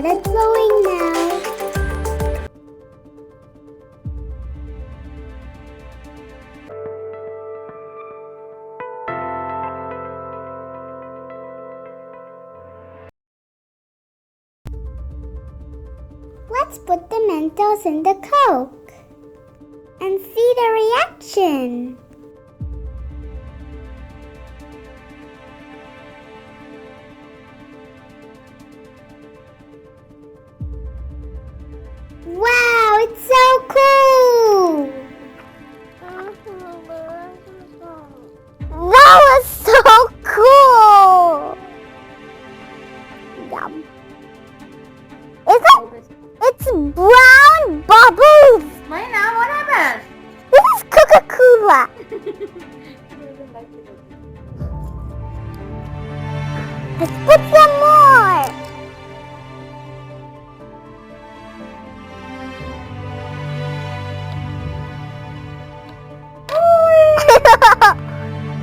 started flowing now. Let's put the Mentos in the Coke and see the reaction. Wow, it's so cool! That was so cool! Yum. It's brown bubbles! Lena, what happened? This is Coca-Cola! Let's put some more!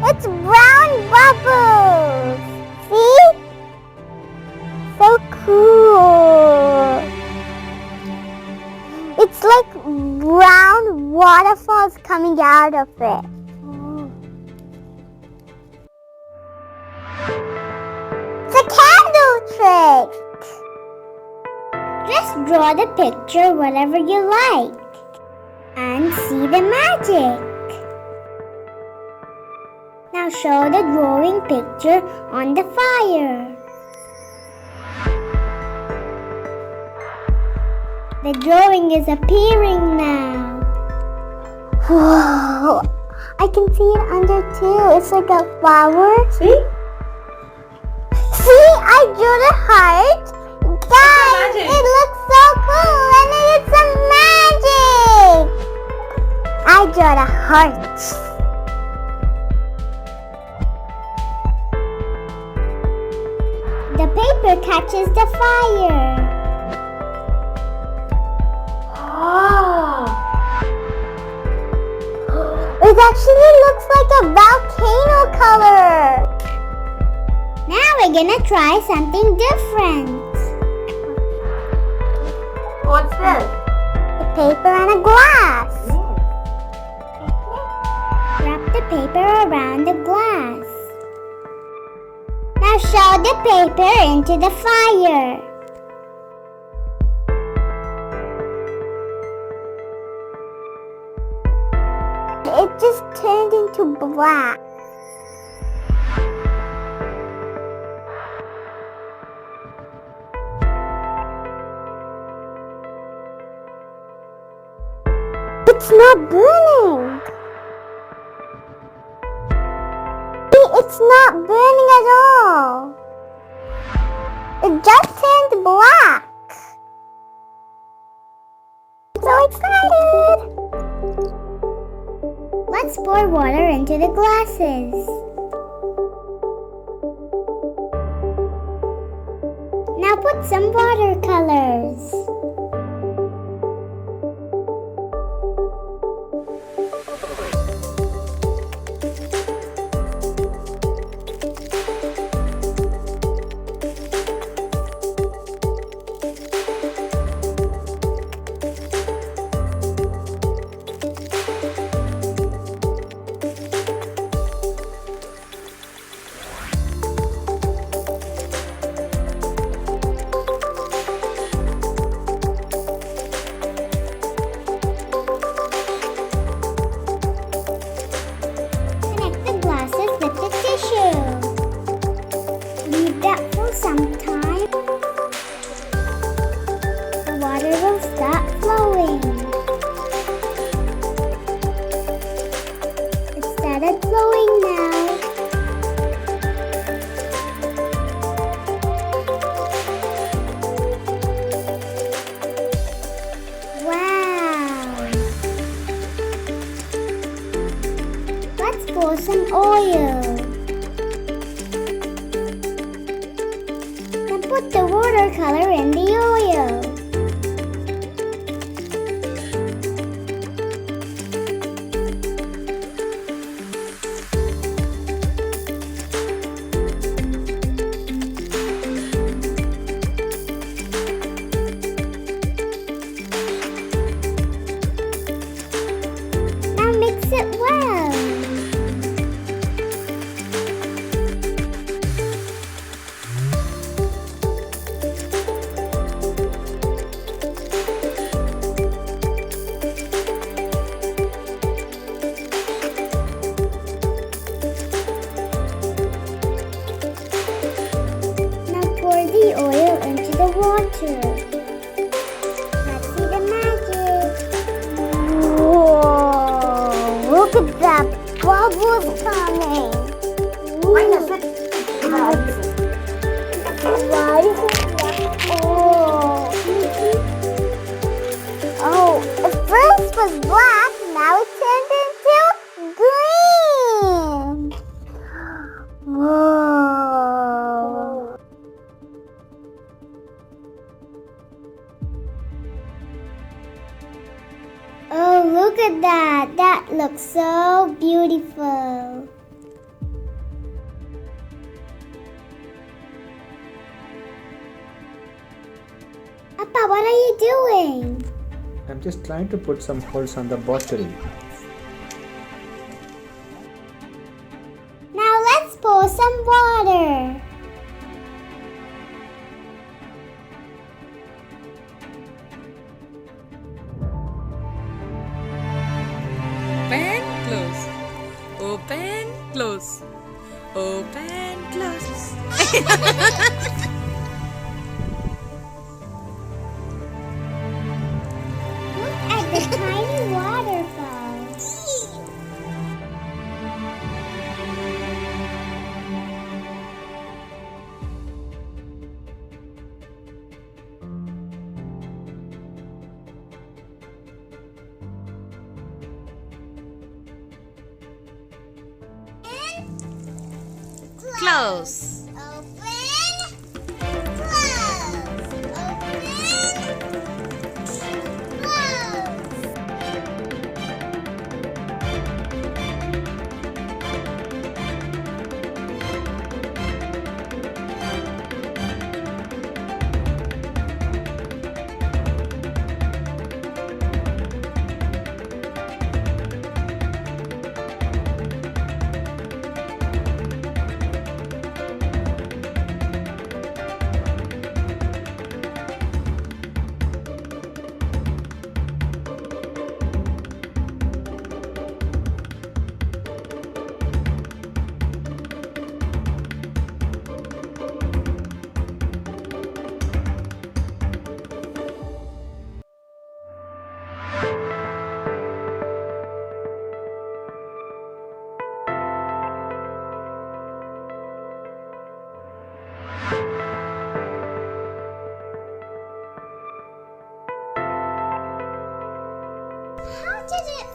It's brown bubbles! See? So cool! It's like brown waterfalls coming out of it. It's a candle trick! Just draw the picture whatever you like and see the magic. Now show the drawing picture on the fire. The drawing is appearing now. Whoa! I can see it under too. It's like a flower. See? See? I drew the heart. Guys, it looks so cool and it's a magic. I drew the heart. The paper catches the fire. Oh! It actually looks like a volcano color. Now we're gonna try something different. What's this? A paper and a glass. Wrap the paper around the glass. Now show the paper into the fire. It just turned into black. It's not burning. It's not burning at all. It just turned black. So excited! Let's pour water into the glasses. Now put some watercolors. Sometime the water will start flowing. It started flowing now. Wow! Let's pour some oil. Put the watercolor in the oil. the oil into the water. Let's see the magic. Whoa! Look at that bubbles coming. Why does it rise? Why is it oh. Oh, at first it was black, now it turned into green. Whoa. Oh, look at that. That looks so beautiful. Appa, what are you doing? I'm just trying to put some holes on the bottle. Now let's pour some water. Open, close. Open, close. Open, close. Look at the tiny waterfall. Close. Open, close. Open, close. How did it